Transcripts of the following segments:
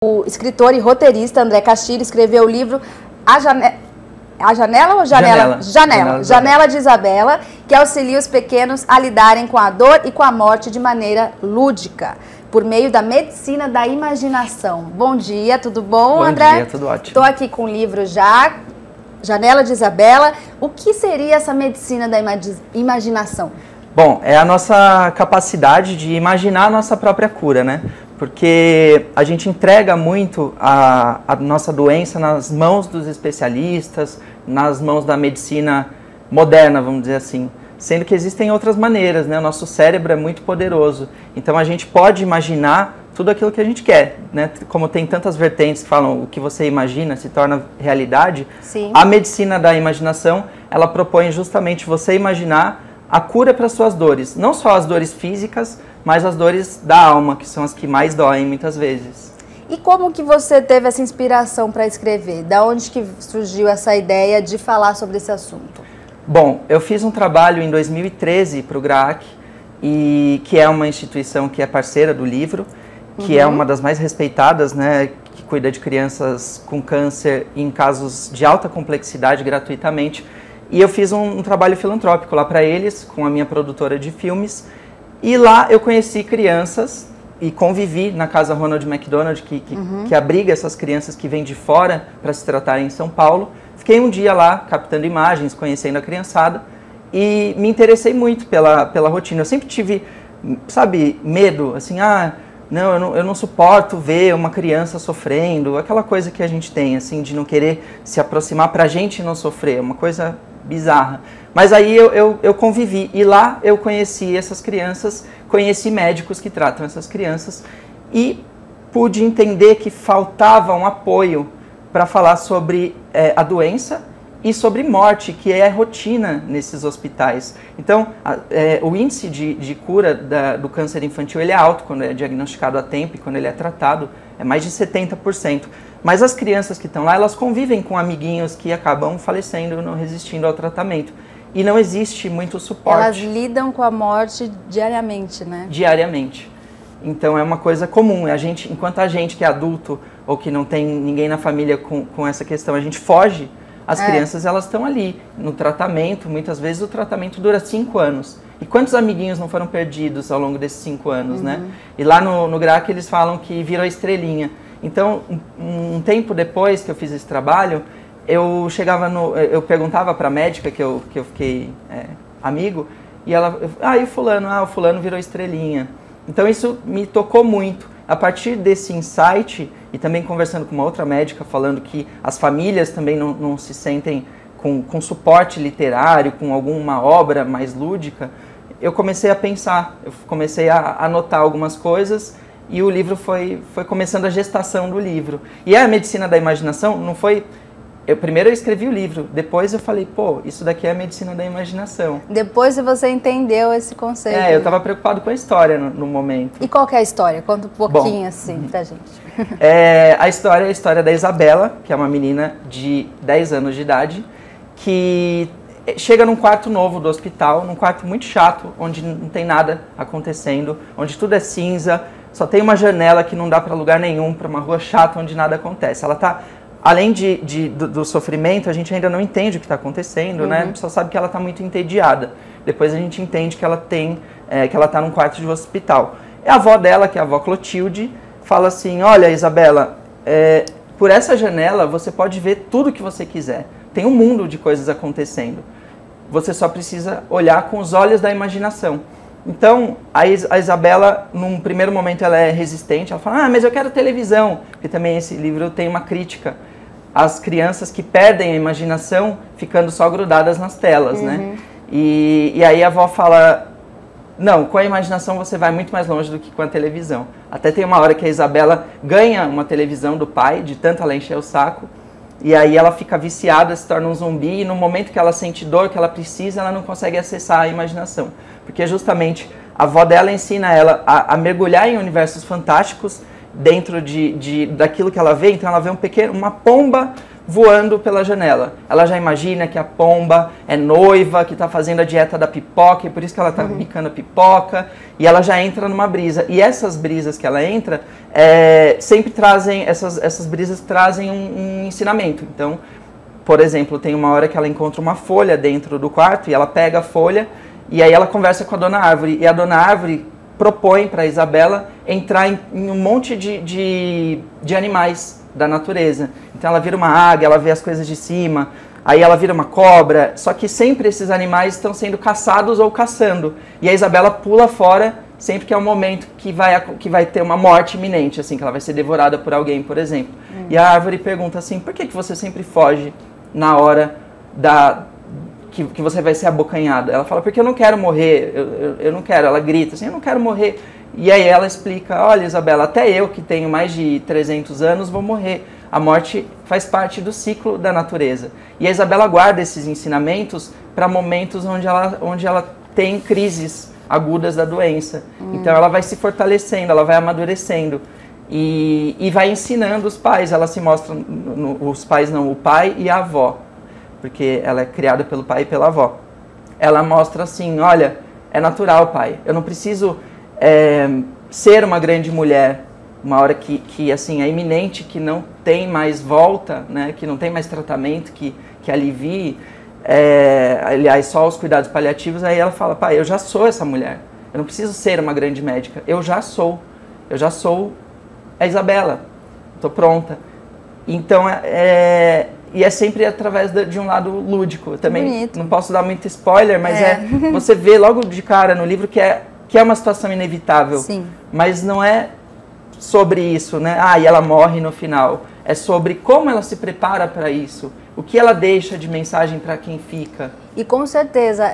O escritor e roteirista André Castilho escreveu o livro A Janela ou Janela? Janela de Isabela, que auxilia os pequenos a lidarem com a dor e com a morte de maneira lúdica, por meio da medicina da imaginação. Bom dia, tudo bom, André? Bom dia, tudo ótimo. Estou aqui com o livro já, Janela de Isabela. O que seria essa medicina da imaginação? Bom, é a nossa capacidade de imaginar a nossa própria cura, né? Porque a gente entrega muito a nossa doença nas mãos dos especialistas, nas mãos da medicina moderna, vamos dizer assim. Sendo que existem outras maneiras, né? O nosso cérebro é muito poderoso. Então a gente pode imaginar tudo aquilo que a gente quer, né? Como tem tantas vertentes que falam o que você imagina se torna realidade. Sim. A medicina da imaginação, ela propõe justamente você imaginar a cura para suas dores. Não só as dores físicas, mas as dores da alma, que são as que mais doem muitas vezes. E como que você teve essa inspiração para escrever? Da onde que surgiu essa ideia de falar sobre esse assunto? Bom, eu fiz um trabalho em 2013 para o GRAAC, que é uma instituição que é parceira do livro, que é uma das mais respeitadas, né, que cuida de crianças com câncer em casos de alta complexidade gratuitamente. E eu fiz um trabalho filantrópico lá para eles, com a minha produtora de filmes. E lá eu conheci crianças e convivi na casa Ronald McDonald, que abriga essas crianças que vêm de fora para se tratarem em São Paulo. Fiquei um dia lá captando imagens, conhecendo a criançada e me interessei muito pela rotina. Eu sempre tive, sabe, medo, assim, eu não suporto ver uma criança sofrendo, aquela coisa que a gente tem, assim, de não querer se aproximar pra gente não sofrer, uma coisa bizarra. Mas aí eu convivi e lá eu conheci essas crianças, conheci médicos que tratam essas crianças e pude entender que faltava um apoio para falar sobre a doença e sobre morte, que é rotina nesses hospitais. Então, o índice de cura do câncer infantil ele é alto quando é diagnosticado a tempo e quando ele é tratado, é mais de 70%. Mas as crianças que estão lá, elas convivem com amiguinhos que acabam falecendo, não resistindo ao tratamento. E não existe muito suporte. Elas lidam com a morte diariamente, né? Diariamente. Então é uma coisa comum. Enquanto a gente que é adulto ou que não tem ninguém na família com essa questão, a gente foge, as crianças elas estão ali no tratamento. Muitas vezes o tratamento dura 5 anos. E quantos amiguinhos não foram perdidos ao longo desses 5 anos, né? E lá no GRAAC eles falam que virou estrelinha. Então, um tempo depois que eu fiz esse trabalho, eu perguntava para a médica que eu fiquei amigo, e ela, e o fulano virou estrelinha. Então isso me tocou muito. A partir desse insight, e também conversando com uma outra médica, falando que as famílias também não se sentem com suporte literário, com alguma obra mais lúdica, eu comecei a pensar, eu comecei a anotar algumas coisas, e o livro foi começando a gestação do livro. E a medicina da imaginação não foi... Primeiro eu escrevi o livro, depois eu falei, isso daqui é a medicina da imaginação. Depois você entendeu esse conceito. Eu estava preocupado com a história no momento. E qual que é a história? Conta um pouquinho assim pra gente. A história é a história da Isabela, que é uma menina de 10 anos de idade, que chega num quarto novo do hospital, num quarto muito chato, onde não tem nada acontecendo, onde tudo é cinza, só tem uma janela que não dá para lugar nenhum, para uma rua chata onde nada acontece. Ela tá... Além do sofrimento, a gente ainda não entende o que está acontecendo, né? Só sabe que ela está muito entediada. Depois a gente entende que ela está num quarto de hospital. E a avó dela, que é a avó Clotilde, fala assim, olha, Isabela, por essa janela você pode ver tudo que você quiser. Tem um mundo de coisas acontecendo. Você só precisa olhar com os olhos da imaginação. Então, a Isabela, num primeiro momento, ela é resistente. Ela fala, mas eu quero televisão. Porque também esse livro tem uma crítica às crianças que perdem a imaginação ficando só grudadas nas telas, né? E aí a avó fala, não, com a imaginação você vai muito mais longe do que com a televisão. Até tem uma hora que a Isabela ganha uma televisão do pai, de tanto ela encher o saco. E aí ela fica viciada, se torna um zumbi, e no momento que ela sente dor, que ela precisa, ela não consegue acessar a imaginação. Porque justamente a avó dela ensina ela a mergulhar em universos fantásticos dentro daquilo que ela vê. Então ela vê uma pomba voando pela janela. Ela já imagina que a pomba é noiva, que está fazendo a dieta da pipoca, e por isso que ela está picando a pipoca, e ela já entra numa brisa. E essas brisas que ela entra, sempre trazem, essas brisas trazem um ensinamento. Então, por exemplo, tem uma hora que ela encontra uma folha dentro do quarto, e ela pega a folha, e aí ela conversa com a Dona Árvore, e a Dona Árvore propõe para a Isabela entrar em um monte de animais da natureza. Então ela vira uma águia, ela vê as coisas de cima, aí ela vira uma cobra, só que sempre esses animais estão sendo caçados ou caçando. E a Isabela pula fora sempre que é um momento que vai ter uma morte iminente, assim, que ela vai ser devorada por alguém, por exemplo. E a árvore pergunta assim, por que você sempre foge na hora que você vai ser abocanhada? Ela fala, porque eu não quero morrer, eu não quero. Ela grita assim, eu não quero morrer. E aí ela explica, olha Isabela, até eu que tenho mais de 300 anos vou morrer. A morte faz parte do ciclo da natureza. E a Isabela guarda esses ensinamentos para momentos onde ela tem crises agudas da doença. Então ela vai se fortalecendo, ela vai amadurecendo. E vai ensinando os pais. Ela se mostra, os pais não, o pai e a avó. Porque ela é criada pelo pai e pela avó. Ela mostra assim, olha, é natural, pai. Eu não preciso ser uma grande mulher, uma hora que assim, é iminente, que não tem mais volta, né, que não tem mais tratamento, que alivie, aliás, só os cuidados paliativos. Aí ela fala, pai, eu já sou essa mulher. Eu não preciso ser uma grande médica. Eu já sou a Isabela. Estou pronta. Então, e é sempre através de um lado lúdico. Eu também bonito. Não posso dar muito spoiler, mas você vê logo de cara no livro que é uma situação inevitável. Sim. Mas não é sobre isso, né? E ela morre no final. É sobre como ela se prepara para isso. O que ela deixa de mensagem para quem fica. E com certeza,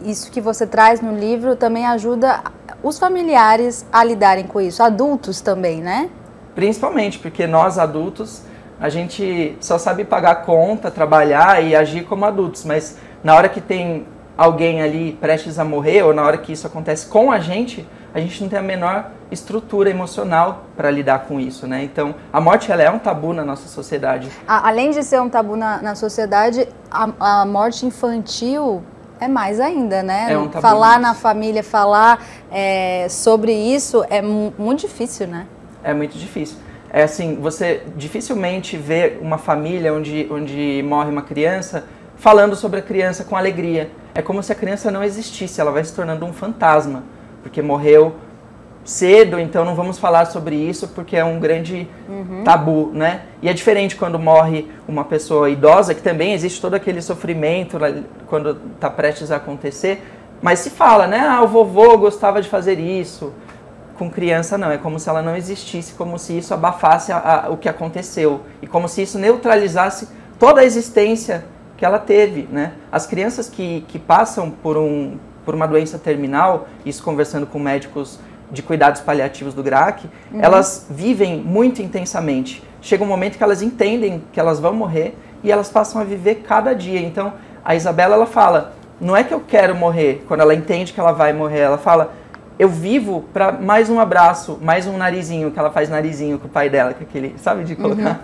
isso que você traz no livro também ajuda os familiares a lidarem com isso. Adultos também, né? Principalmente, porque nós adultos, a gente só sabe pagar conta, trabalhar e agir como adultos, mas na hora que tem alguém ali prestes a morrer, ou na hora que isso acontece com a gente não tem a menor estrutura emocional para lidar com isso, né? Então, a morte ela é um tabu na nossa sociedade. Além de ser um tabu na sociedade, a morte infantil é mais ainda, né? É um tabu. Falar na família, falar sobre isso é muito difícil, né? É muito difícil. É assim, você dificilmente vê uma família onde morre uma criança falando sobre a criança com alegria. É como se a criança não existisse, ela vai se tornando um fantasma, porque morreu cedo, então não vamos falar sobre isso porque é um grande tabu, né? E é diferente quando morre uma pessoa idosa, que também existe todo aquele sofrimento quando está prestes a acontecer, mas se fala, né? O vovô gostava de fazer isso. Com criança não, é como se ela não existisse, como se isso abafasse o que aconteceu e como se isso neutralizasse toda a existência que ela teve, né? As crianças que passam por uma doença terminal, isso conversando com médicos de cuidados paliativos do GRAAC, elas vivem muito intensamente. Chega um momento que elas entendem que elas vão morrer e elas passam a viver cada dia. Então, a Isabela, ela fala, não é que eu quero morrer, quando ela entende que ela vai morrer, ela fala, eu vivo para mais um abraço, mais um narizinho, que ela faz narizinho com o pai dela, que aquele, sabe, de colocar.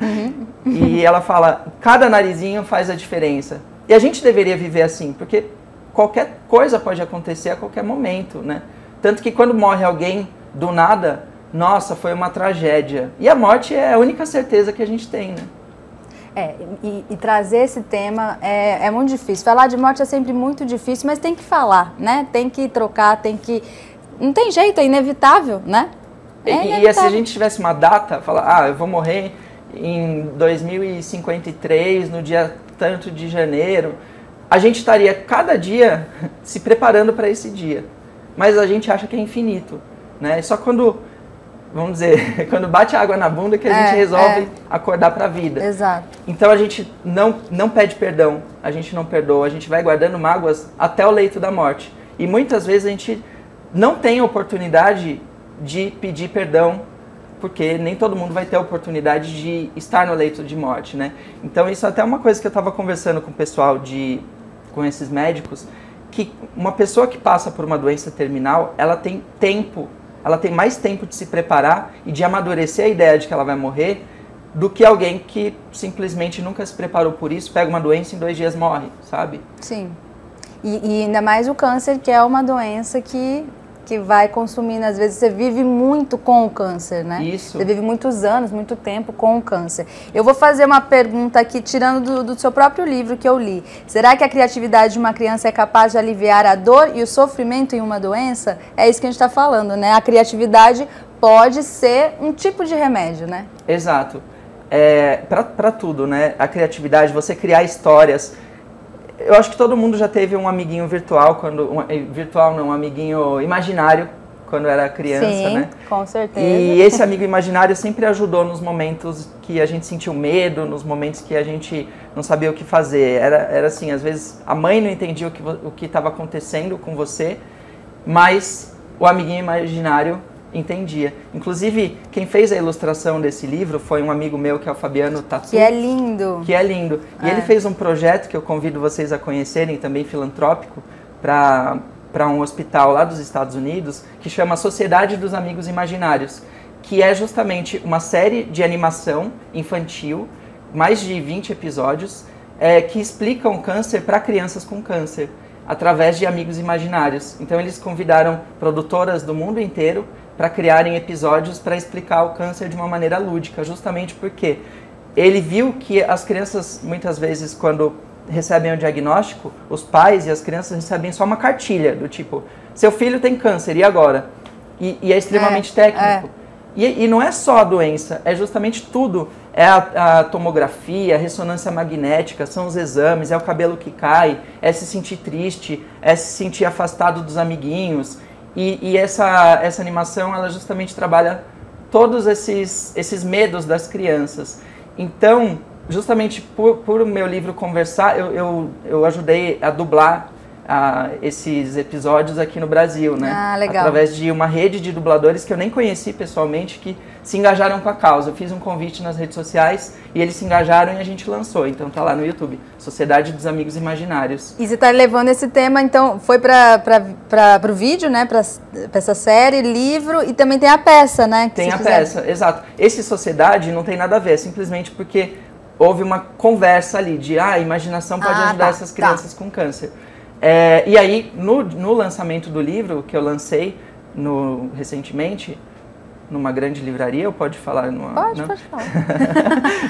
E ela fala, cada narizinho faz a diferença. E a gente deveria viver assim, porque qualquer coisa pode acontecer a qualquer momento, né? Tanto que quando morre alguém do nada, nossa, foi uma tragédia. E a morte é a única certeza que a gente tem, né? E trazer esse tema é muito difícil. Falar de morte é sempre muito difícil, mas tem que falar, né? Tem que trocar, tem que... Não tem jeito, é inevitável, né? E se a gente tivesse uma data, falar, eu vou morrer em 2053, no dia tanto de janeiro, a gente estaria cada dia se preparando para esse dia. Mas a gente acha que é infinito, né? Só quando, vamos dizer, quando bate água na bunda que a gente resolve acordar para a vida. Exato. Então a gente não pede perdão, a gente não perdoa, a gente vai guardando mágoas até o leito da morte. E muitas vezes a gente não tem a oportunidade de pedir perdão, porque nem todo mundo vai ter a oportunidade de estar no leito de morte, né? Então isso é até uma coisa que eu estava conversando com o pessoal, com esses médicos, que uma pessoa que passa por uma doença terminal, ela tem tempo, ela tem mais tempo de se preparar e de amadurecer a ideia de que ela vai morrer do que alguém que simplesmente nunca se preparou por isso, pega uma doença e em 2 dias morre, sabe? Sim. E ainda mais o câncer, que é uma doença que vai consumindo, às vezes você vive muito com o câncer, né? Isso. Você vive muitos anos, muito tempo com o câncer. Eu vou fazer uma pergunta aqui, tirando do seu próprio livro que eu li. Será que a criatividade de uma criança é capaz de aliviar a dor e o sofrimento em uma doença? É isso que a gente está falando, né? A criatividade pode ser um tipo de remédio, né? Exato. Para tudo, né? A criatividade, você criar histórias. Eu acho que todo mundo já teve um amiguinho virtual, um amiguinho imaginário quando era criança, sim, né? Com certeza. E esse amigo imaginário sempre ajudou nos momentos que a gente sentiu medo, nos momentos que a gente não sabia o que fazer. Era assim, às vezes a mãe não entendia o que estava acontecendo com você, mas o amiguinho imaginário entendia. Inclusive, quem fez a ilustração desse livro foi um amigo meu, que é o Fabiano Tatu. Que é lindo. Que é lindo. E ele fez um projeto que eu convido vocês a conhecerem, também filantrópico, para um hospital lá dos Estados Unidos, que chama Sociedade dos Amigos Imaginários, que é justamente uma série de animação infantil, mais de 20 episódios, que explicam câncer para crianças com câncer, através de amigos imaginários. Então eles convidaram produtoras do mundo inteiro para criarem episódios para explicar o câncer de uma maneira lúdica, justamente porque ele viu que as crianças, muitas vezes, quando recebem o diagnóstico, os pais e as crianças recebem só uma cartilha, do tipo, seu filho tem câncer, e agora? E é extremamente técnico. E não é só a doença, é justamente tudo. É a tomografia, a ressonância magnética, são os exames, é o cabelo que cai, é se sentir triste, é se sentir afastado dos amiguinhos. E essa animação, ela justamente trabalha todos esses medos das crianças. Então, justamente por o meu livro conversar, eu ajudei a dublar esses episódios aqui no Brasil, né? Ah, legal. Através de uma rede de dubladores que eu nem conheci pessoalmente, que se engajaram com a causa. Eu fiz um convite nas redes sociais e eles se engajaram e a gente lançou. Então tá lá no YouTube, Sociedade dos Amigos Imaginários. E você tá levando esse tema, então, foi para o vídeo, né? Para essa série, livro, e também tem a peça, né? Tem a peça, exato. Esse Sociedade não tem nada a ver, simplesmente porque houve uma conversa ali de a imaginação pode ajudar essas crianças com câncer. E aí, no lançamento do livro, que eu lancei recentemente, numa grande livraria, ou pode falar? Pode falar.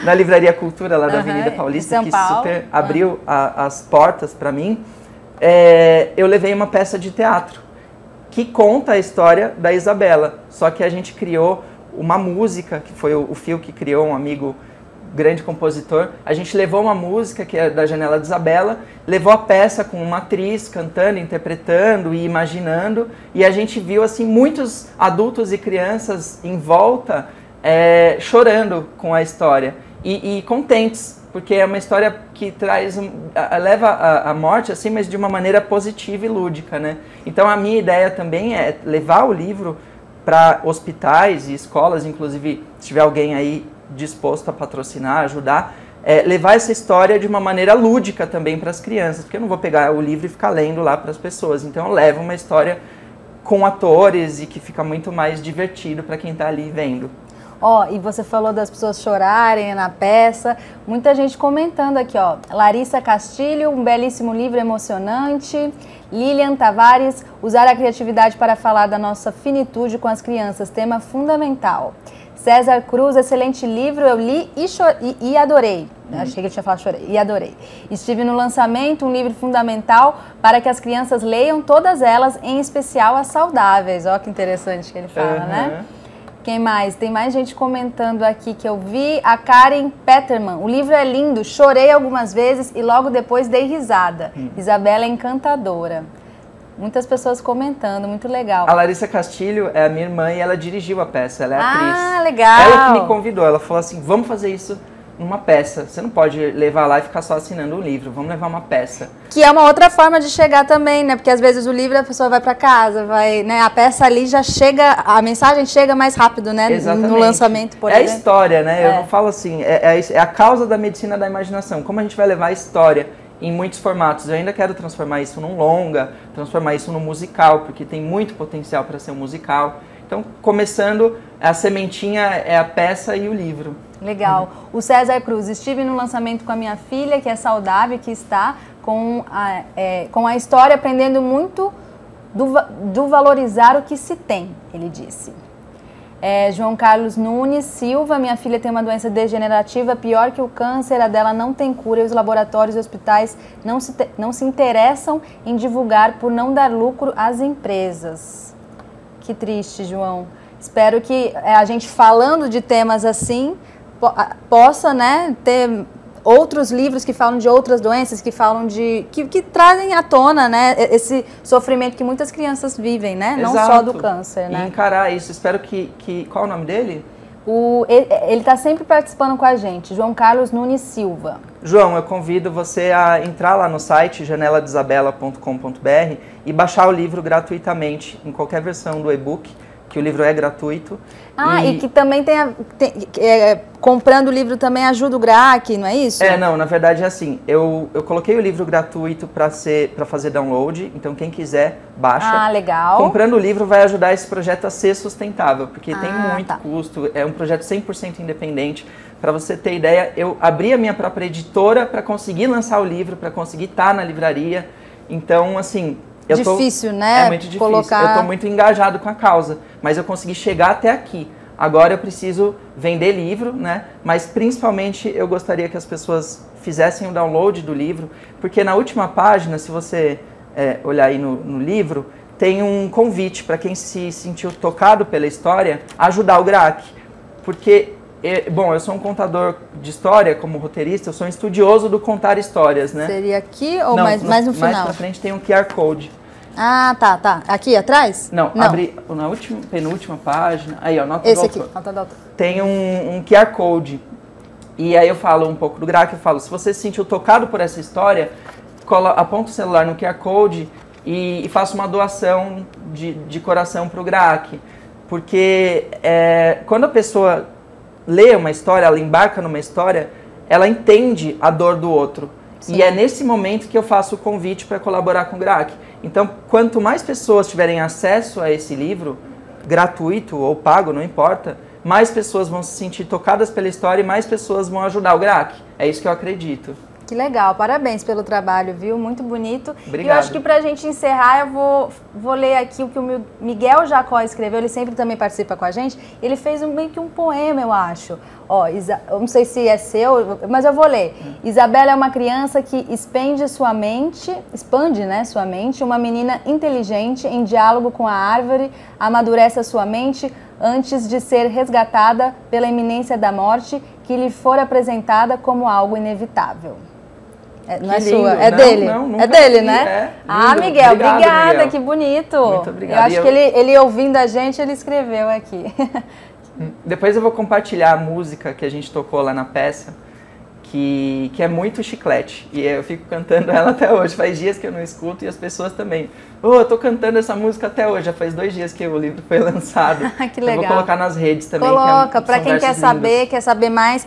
Na Livraria Cultura, lá da Avenida Paulista, que Paulo. super abriu as portas para mim, eu levei uma peça de teatro, que conta a história da Isabela, só que a gente criou uma música, que foi o Fio que criou, um amigo grande compositor. A gente levou uma música que é da Janela de Isabela, levou a peça com uma atriz cantando, interpretando e imaginando, e a gente viu assim muitos adultos e crianças em volta chorando com a história e contentes, porque é uma história que leva a morte assim, mas de uma maneira positiva e lúdica, né? Então a minha ideia também é levar o livro para hospitais e escolas, inclusive se tiver alguém aí disposto a patrocinar, ajudar, levar essa história de uma maneira lúdica também para as crianças, porque eu não vou pegar o livro e ficar lendo lá para as pessoas, então eu levo uma história com atores e que fica muito mais divertido para quem está ali vendo. E você falou das pessoas chorarem na peça, muita gente comentando aqui, Larissa Castilho, um belíssimo livro emocionante. Lilian Tavares, usar a criatividade para falar da nossa finitude com as crianças, tema fundamental. César Cruz, excelente livro, eu li e adorei. Achei que ele tinha falado chorei, e adorei. Estive no lançamento, um livro fundamental para que as crianças leiam, todas elas, em especial as saudáveis. Ó que interessante que ele fala, né? Quem mais? Tem mais gente comentando aqui que eu vi. A Karen Peterman, o livro é lindo, chorei algumas vezes e logo depois dei risada. Isabela é encantadora. Muitas pessoas comentando, muito legal. A Larissa Castilho é a minha irmã e ela dirigiu a peça, ela é atriz. Ah, legal! Ela que me convidou, ela falou assim, vamos fazer isso numa peça. Você não pode levar lá e ficar só assinando um livro, vamos levar uma peça. Que é uma outra forma de chegar também, né? Porque às vezes o livro a pessoa vai para casa, né? A peça ali já chega, a mensagem chega mais rápido, né? Exatamente. No lançamento, por exemplo. É a história, né? Eu não falo assim, é a causa da medicina da imaginação. Como a gente vai levar a história em muitos formatos. Eu ainda quero transformar isso num longa, transformar isso num musical, porque tem muito potencial para ser um musical. Então Então, começando, a sementinha é a peça e o livro. Legal. O César Cruz, estive no lançamento com a minha filha, que é saudável, que está com a história, aprendendo muito do valorizar o que se tem, ele disse. João Carlos Nunes Silva, minha filha tem uma doença degenerativa pior que o câncer, a dela não tem cura e os laboratórios e hospitais não se interessam em divulgar por não dar lucro às empresas. Que triste, João. Espero que a gente, falando de temas assim, possa, né, ter outros livros que falam de outras doenças, que falam de... que trazem à tona, né, esse sofrimento que muitas crianças vivem, né? Exato. Não só do câncer, né? E encarar isso. Espero que... Qual é o nome dele? Ele está sempre participando com a gente, João Carlos Nunes Silva. João, eu convido você a entrar lá no site janeladisabela.com.br e baixar o livro gratuitamente, em qualquer versão do e-book, que o livro é gratuito. E que também comprando o livro também ajuda o GRAAC, não é isso? Não, na verdade é assim, eu coloquei o livro gratuito para fazer download, então quem quiser, baixa. Ah, legal. Comprando o livro vai ajudar esse projeto a ser sustentável, porque tem muito custo, é um projeto 100% independente. Para você ter ideia, eu abri a minha própria editora para conseguir lançar o livro, para conseguir estar na livraria, então assim... Difícil, né? É muito difícil. Eu estou muito engajado com a causa, mas eu consegui chegar até aqui. Agora eu preciso vender livro, né? Mas principalmente eu gostaria que as pessoas fizessem o download do livro, porque na última página, se você olhar aí no livro, tem um convite para quem se sentiu tocado pela história ajudar o GRAAC. Porque, bom, eu sou um contador de história como roteirista, eu sou um estudioso do contar histórias, né? Seria aqui ou mais no final? Mais pra frente tem um QR Code. Ah, tá. Aqui atrás? Não. Abri na penúltima página. Aí, ó, nota do autor. Esse aqui, nota do autor. Tem um QR Code. E aí eu falo um pouco do GRAAC, eu falo, se você se sentiu tocado por essa história, aponta o celular no QR Code e faça uma doação de coração pro GRAAC. Porque quando a pessoa lê uma história, ela embarca numa história, ela entende a dor do outro. Sim. E é nesse momento que eu faço o convite para colaborar com o GRAAC. Então, quanto mais pessoas tiverem acesso a esse livro, gratuito ou pago, não importa, mais pessoas vão se sentir tocadas pela história e mais pessoas vão ajudar o GRAAC. É isso que eu acredito. Que legal, parabéns pelo trabalho, viu? Muito bonito. Obrigado. E eu acho que pra gente encerrar, eu vou ler aqui o que o Miguel Jacó escreveu, ele sempre também participa com a gente. Ele fez meio que um poema, eu acho. Ó, eu não sei se é seu, mas eu vou ler. Isabela é uma criança que expande sua mente, uma menina inteligente em diálogo com a árvore, amadurece a sua mente antes de ser resgatada pela iminência da morte que lhe for apresentada como algo inevitável. Não é sua, é dele. Não, é dele, né? Lindo. Miguel, obrigada, Miguel. Que bonito. Muito obrigado. Eu acho que ele ouvindo a gente, ele escreveu aqui. Depois eu vou compartilhar a música que a gente tocou lá na peça, que é muito chiclete. E eu fico cantando ela até hoje. Faz dias que eu não escuto e as pessoas também. Eu tô cantando essa música até hoje. Já faz 2 dias que o livro foi lançado. Que legal. Eu vou colocar nas redes também. Coloca, para quem quer saber mais.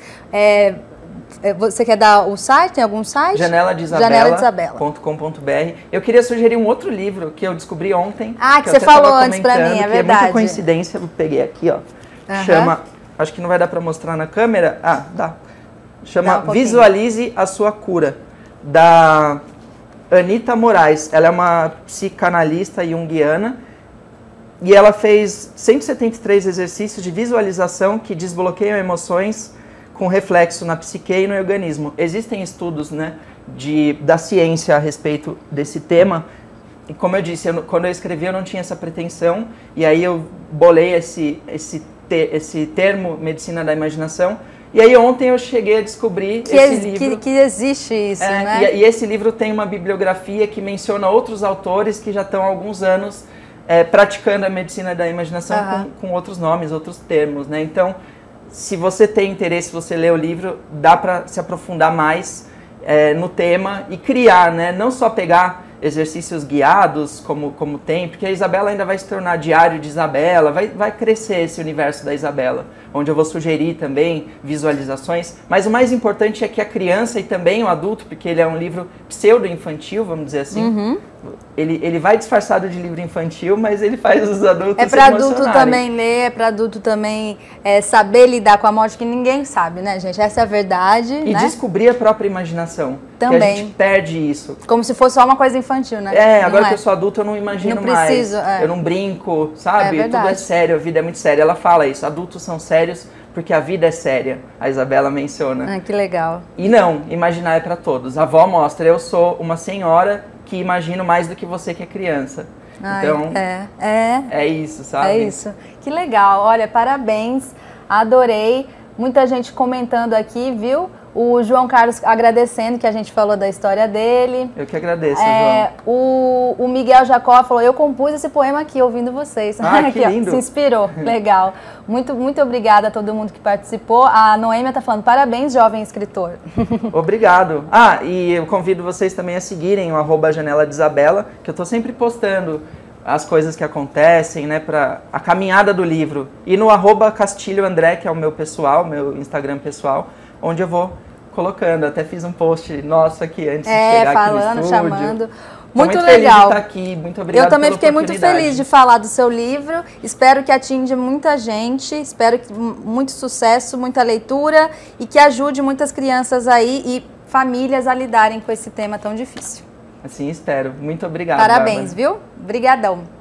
Você quer dar o site? Tem algum site? janeladisabela.com.br. Eu queria sugerir um outro livro que eu descobri ontem. Que você falou antes pra mim, é verdade. É muita coincidência, eu peguei aqui, ó. Chama, acho que não vai dar pra mostrar na câmera. Dá. Chama Visualize a Sua Cura, da Anita Moraes. Ela é uma psicanalista junguiana e ela fez 173 exercícios de visualização que desbloqueiam emoções com reflexo na psique e no organismo. Existem estudos, né, da ciência a respeito desse tema. E como eu disse, quando eu escrevi eu não tinha essa pretensão, e aí eu bolei esse termo medicina da imaginação. E aí ontem eu cheguei a descobrir esse livro. Que existe isso, né? E esse livro tem uma bibliografia que menciona outros autores que já estão há alguns anos praticando a medicina da imaginação com outros nomes, outros termos, né? Então, se você tem interesse, você lê o livro, dá para se aprofundar mais no tema e criar, né? Não só pegar exercícios guiados, como tem, porque a Isabela ainda vai se tornar diário de Isabela, vai crescer esse universo da Isabela, onde eu vou sugerir também visualizações, mas o mais importante é que a criança e também o adulto, porque ele é um livro pseudo-infantil, vamos dizer assim, ele vai disfarçado de livro infantil, mas ele faz os adultos se para adulto também ler, é para adulto também saber lidar com a morte, que ninguém sabe, né, gente? Essa é a verdade. E né? descobrir a própria imaginação. Também. Que a gente perde isso. Como se fosse só uma coisa infantil, né? Agora que eu sou adulto eu não imagino mais. Eu não brinco, sabe? Tudo é sério, a vida é muito séria. Ela fala isso, adultos são sérios porque a vida é séria. A Isabela menciona. Que legal. E não, imaginar é para todos. A avó mostra, eu sou uma senhora que imagino mais do que você que é criança. Então, é isso, sabe? É isso. Que legal. Olha, parabéns. Adorei. Muita gente comentando aqui, viu? O João Carlos agradecendo que a gente falou da história dele. Eu que agradeço, João. O Miguel Jacó falou, eu compus esse poema aqui, ouvindo vocês. Que lindo. Se inspirou, legal. Muito obrigada a todo mundo que participou. A Noêmia está falando, parabéns, jovem escritor. Obrigado. E eu convido vocês também a seguirem o @janela de Isabela, que eu estou sempre postando as coisas que acontecem, né, para a caminhada do livro. E no @castilhoandré, que é o meu pessoal, meu Instagram pessoal, onde eu vou colocando. Até fiz um post nosso aqui antes de chegar falando, aqui no estúdio. chamando. Muito legal. Feliz de estar aqui. Muito obrigado. Eu também fiquei muito feliz de falar do seu livro. Espero que atinja muita gente. Espero que muito sucesso, muita leitura e que ajude muitas crianças aí e famílias a lidarem com esse tema tão difícil. Assim espero. Muito obrigado. Parabéns, Bárbara. viu? Obrigadão.